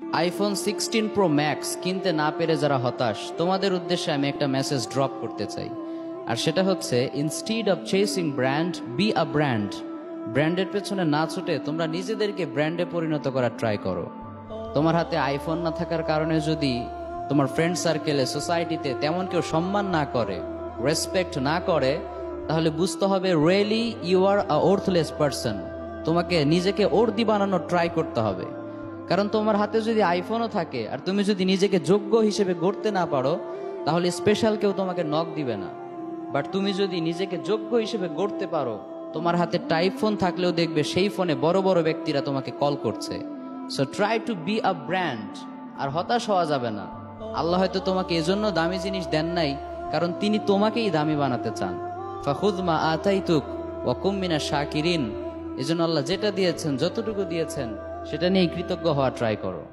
IPhone 16 pro max কিনতে না পেরে যারা হতাশ, তোমাদের উদ্দেশ্যে আমি একটা মেসেজ ড্রপ করতে চাই। আর সেটা হচ্ছে, instead of chasing brand, B a brand. ব্র্যান্ডের পেছনে না ছুটে তোমরা নিজেদেরকে ব্র্যান্ডে পরিণত করার ট্রাই করো। তোমার হাতে আইফোন না থাকার কারণে যদি তোমার ফ্রেন্ড সার্কেলে, সোসাইটিতে তেমন কেউ সম্মান না করে, রেসপেক্ট না করে, তাহলে বুঝতে হবে really you are a worthless person. তোমাকে নিজেকে ওর্দি বানানোর ট্রাই করতে হবে। কারণ তোমার হাতে যদি আইফোনও থাকে আর তুমি যদি নিজেকে যোগ্য হিসেবে গড়তে না পারো, তাহলে স্পেশাল কেউ তোমাকে নক দিবে না। বাট তুমি যদি নিজেকে যোগ্য হিসেবে গড়তে পারো, তোমার হাতে টাইপ ফোন থাকলেও দেখবে সেই ফোনে বড় বড় ব্যক্তিরা তোমাকে কল করছে। So try to be a brand. আর হতাশ হওয়া যাবে না। আল্লাহ হয়তো তোমাকে এজন্য দামি জিনিস দেন নাই, কারণ তিনি তোমাকেই দামি বানাতে চান। ফাখুয মা আতাইতুক ওয়া কুম মিনাশ শাকিরিন। এজন্য আল্লাহ যেটা দিয়েছেন, যতটুকু দিয়েছেন, সেটা নিয়ে কৃতজ্ঞ হওয়া ট্রাই করো।